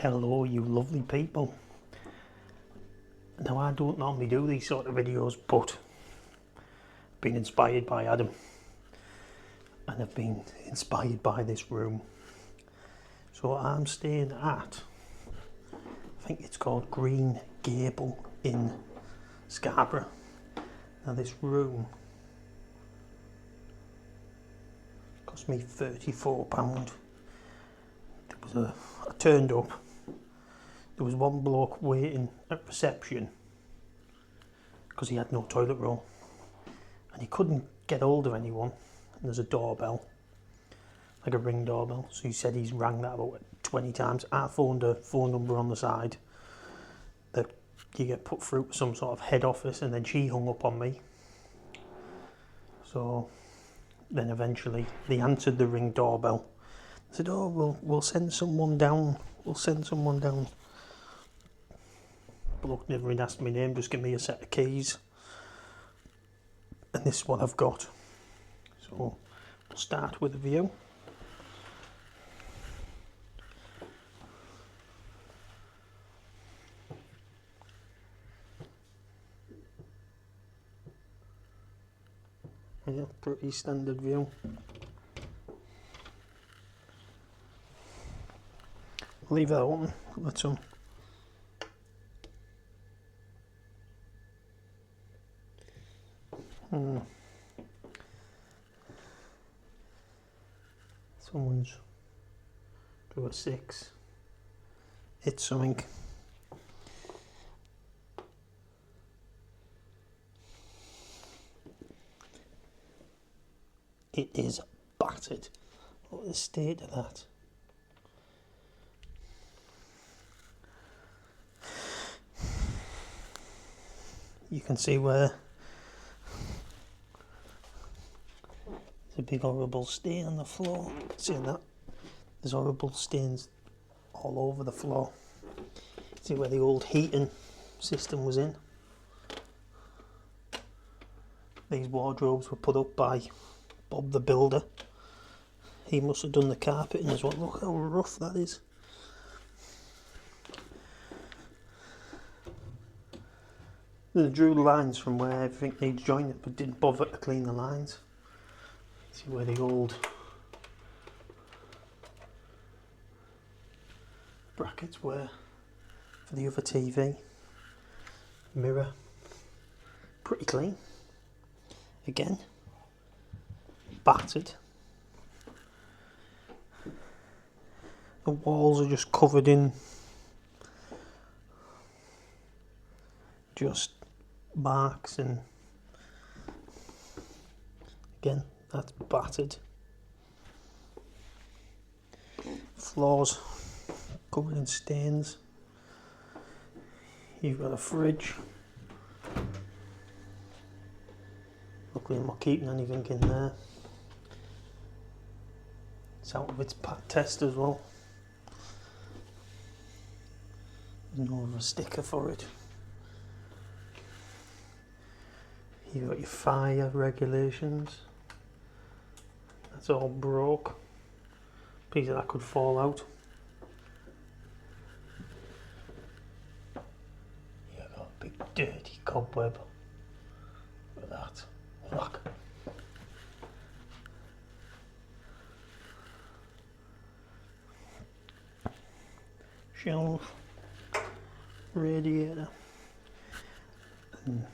Hello you lovely people. Now I don't normally do these sort of videos, but I've been inspired by Adam and I've been inspired by this room. So I'm staying at, I think it's called Green Gable in Scarborough. Now this room cost me £34. I turned up. There was one bloke waiting at reception because he had no toilet roll and he couldn't get hold of anyone, and there's a doorbell, like a ring doorbell, so he said he's rang that about 20 times. I phoned a phone number on the side that you get put through to some sort of head office, and then she hung up on me. So then eventually they answered the ring doorbell. I said, oh, we'll send someone down, Bloke never even asked my name, just give me a set of keys. And this is what I've got. So we'll start with a view. Yeah, pretty standard view. Leave that open, let some. Someone's drew a 6. It's something. It is battered. Look at the state of that. You can see where there's a big horrible stain on the floor. See that? There's horrible stains all over the floor. See where the old heating system was in. These wardrobes were put up by Bob the Builder. He must have done the carpeting as well. Look how rough that is. They drew lines from where everything needs joining, but didn't bother to clean the lines. See where the old brackets were for the other TV. Mirror, pretty clean. Again, battered. The walls are just covered in just marks, and again that's battered. Floors covered in stains. You've got a fridge. Luckily I'm not keeping anything in there. It's out of its pat test as well. There's no other sticker for it. You've got your fire regulations. That's all broke. Piece of that could fall out. You've got a big dirty cobweb. Look at that. Look. Shelf. Radiator. And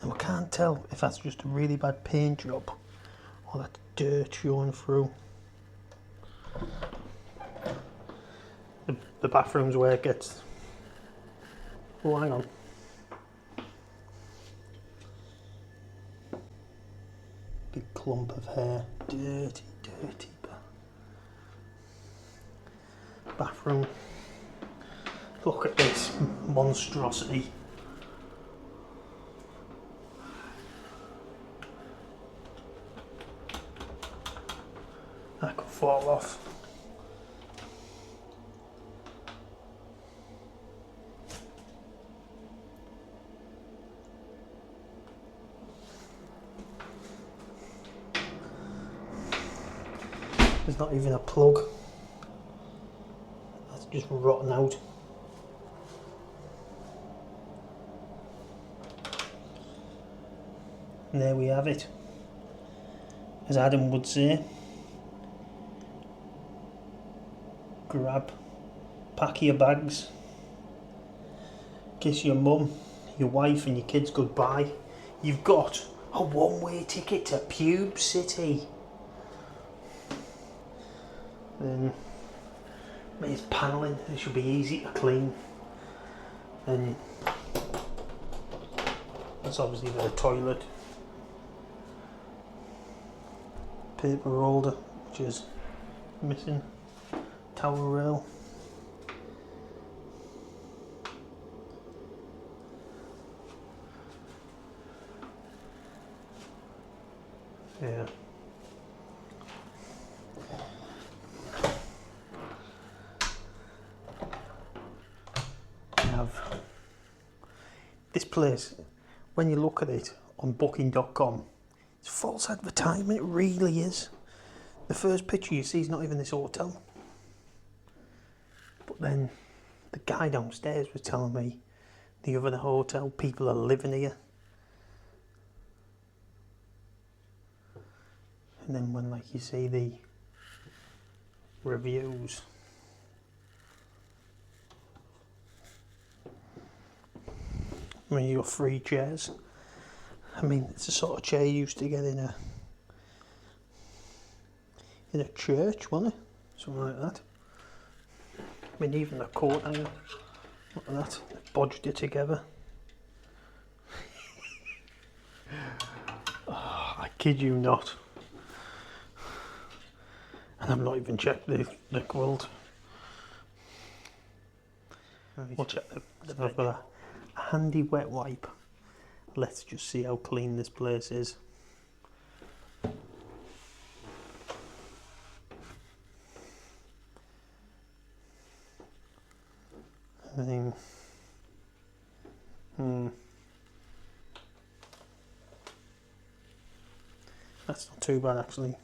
I can't tell if that's just a really bad paint job or that dirt showing through. The bathroom's where it gets... Oh, hang on. Big clump of hair. Dirty, dirty bathroom. Look at this monstrosity. That could fall off. There's not even a plug. That's just rotten out. And there we have it. As Adam would say, pack your bags, kiss your mum, your wife and your kids goodbye. You've got a one-way ticket to Pube City. Then there's panelling, it should be easy to clean. And that's obviously the toilet. Paper holder, which is missing. Towel rail. Yeah. This place, when you look at it on booking.com, it's false advertisement, it really is. The first picture you see is not even this hotel. But then the guy downstairs was telling me the other hotel, people are living here. And then when like you see the reviews, I mean, you got free chairs. I mean, it's the sort of chair you used to get in a church, wasn't it? Something like that. I mean, even the coat hanger, look at that, they bodged it together. Oh, I kid you not. And I've not even checked the quilt. We'll check I've got a handy wet wipe. Let's just see how clean this place is. I mean, that's not too bad actually.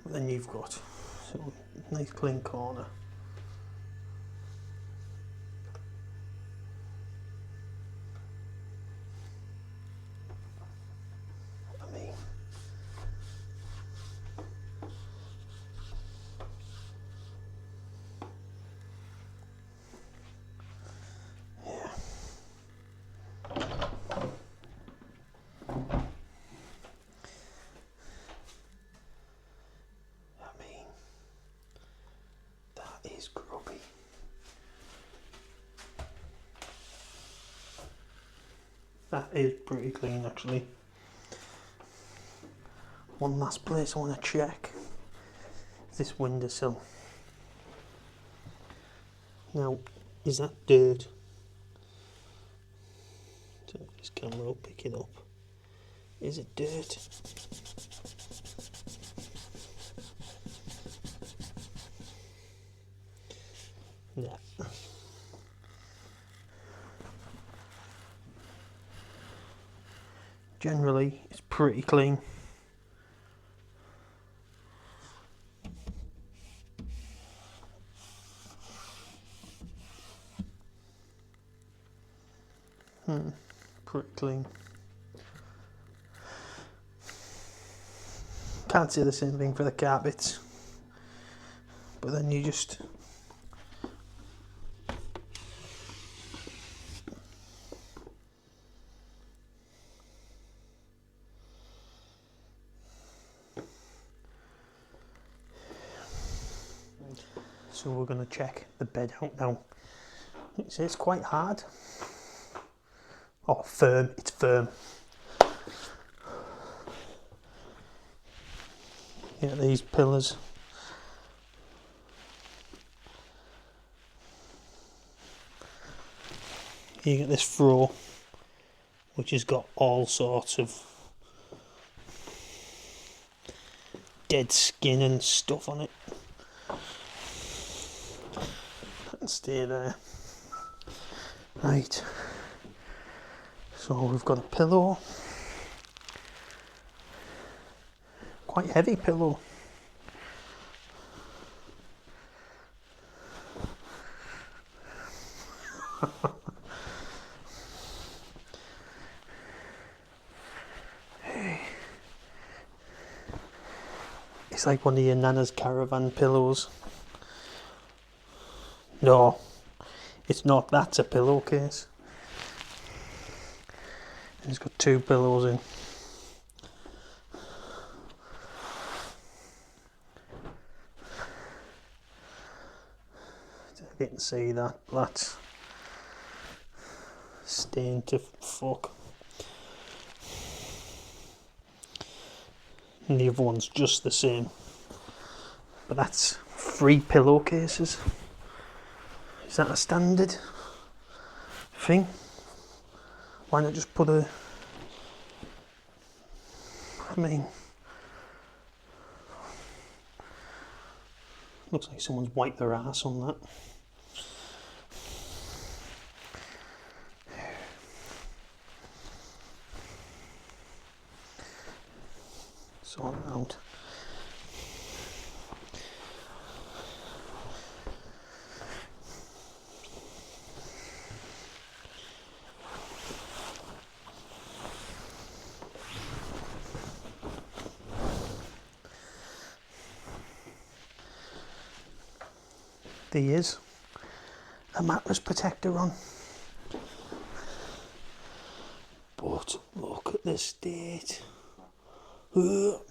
But then you've got so nice clean corner. I mean, yeah. Is grubby. That is pretty clean actually. One last place I want to check is this windowsill. Now, is that dirt? So this camera will pick it up. Is it dirt? Yeah. Generally, it's pretty clean. Pretty clean. Can't say the same thing for the carpets, but then you just so we're going to check the bed out now. It's quite hard. Oh, firm, it's firm. Yeah, these pillars. You get this floor, which has got all sorts of dead skin and stuff on it. And stay there. Right. So we've got a pillow. quite heavy pillow. It's like one of your Nana's caravan pillows. No, it's not. That's a pillowcase. And it's got 2 pillows in. You can see that. That's stained to fuck. And the other one's just the same. But that's 3 pillowcases. Is that a standard thing? Why not just put a... I mean... Looks like someone's wiped their ass on that. Sort it out. There is a mattress protector on. But look at the state. Oh.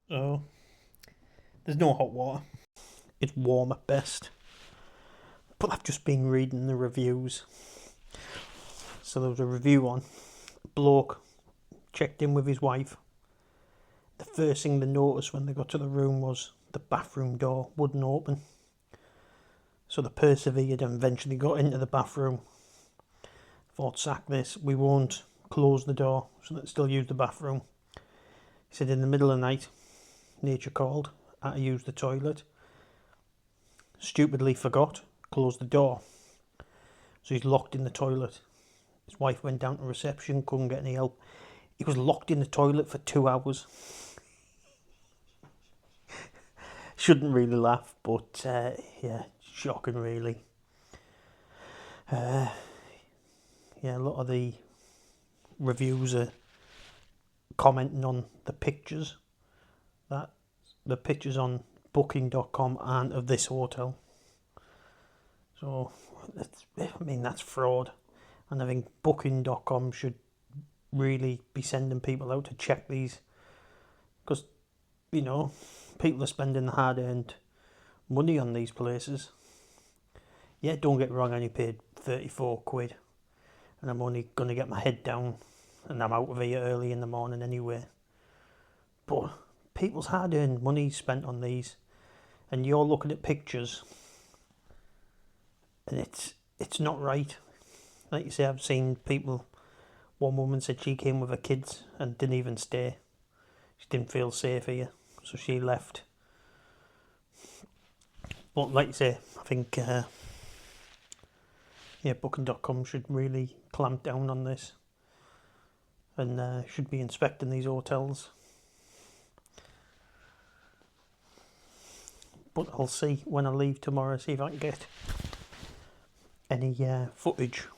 So, there's no hot water. It's warm at best. But I've just been reading the reviews. So there was a review on a bloke checked in with his wife. The first thing they noticed when they got to the room was the bathroom door wouldn't open. So they persevered and eventually got into the bathroom. Thought, sack this, we won't close the door so that they still use the bathroom. He said in the middle of the night, nature called, had to use the toilet. Stupidly forgot, closed the door. So he's locked in the toilet. His wife went down to reception, couldn't get any help. He was locked in the toilet for 2 hours. Shouldn't really laugh, but yeah, shocking really. Yeah, a lot of the reviews are commenting on the pictures. That the pictures on booking.com and of this hotel. So, I mean, that's fraud. And I think booking.com should really be sending people out to check these. Because, you know, people are spending hard-earned money on these places. Yeah, don't get me wrong, I only paid 34 quid. And I'm only going to get my head down. And I'm out of here early in the morning anyway. But people's hard-earned money spent on these. And you're looking at pictures. And it's not right. Like you say, I've seen people... One woman said she came with her kids and didn't even stay. She didn't feel safe here, so she left. But like you say, I think yeah, booking.com should really clamp down on this and should be inspecting these hotels. But I'll see when I leave tomorrow, see if I can get any footage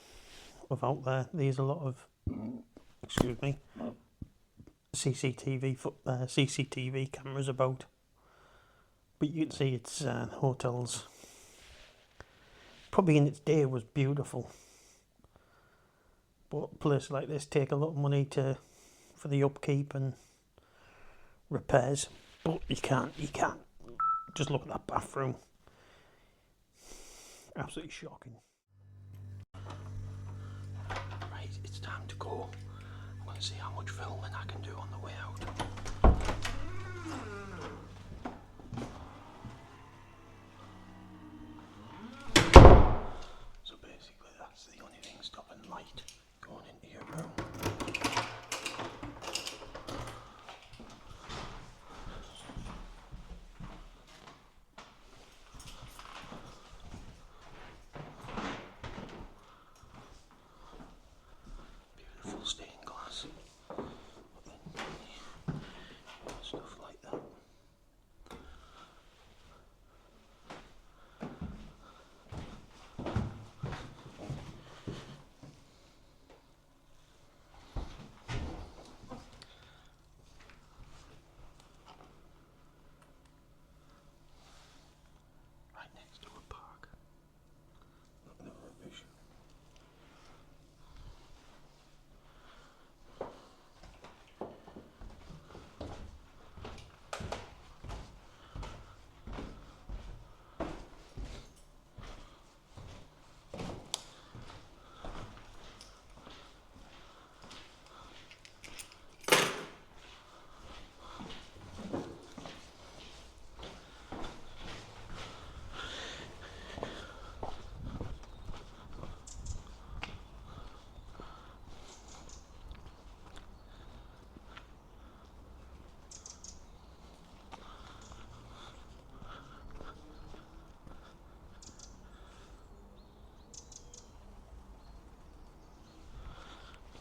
of out there. There's a lot of, excuse me, CCTV cameras about. But you can see it's hotels. Probably in its day was beautiful. But places like this take a lot of money for the upkeep and repairs. But you can't. Just look at that bathroom. Absolutely shocking. Right, it's time to go. I'm going to see how much filming I can do on the way out. So basically that's the only thing stopping light going into your room.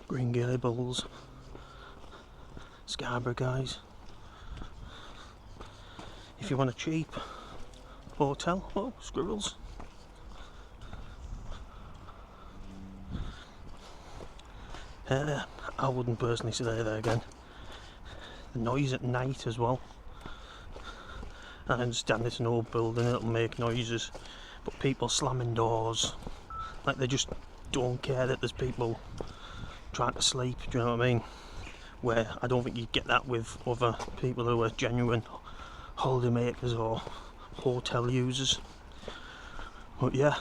Green Gables, Scarborough guys. If you want a cheap hotel, oh, squirrels. I wouldn't personally stay there again. The noise at night as well. I understand it's an old building, it'll make noises, but people slamming doors, like they just don't care that there's people trying to sleep, do you know what I mean? Where I don't think you get that with other people who are genuine holiday makers or hotel users. But yeah,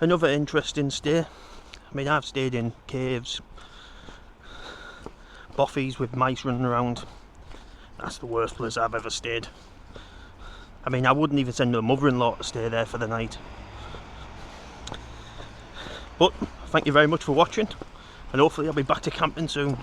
another interesting stay. I mean, I've stayed in caves, boffies with mice running around. That's the worst place I've ever stayed. I mean, I wouldn't even send her mother-in-law to stay there for the night. But thank you very much for watching, and hopefully I'll be back to camping soon.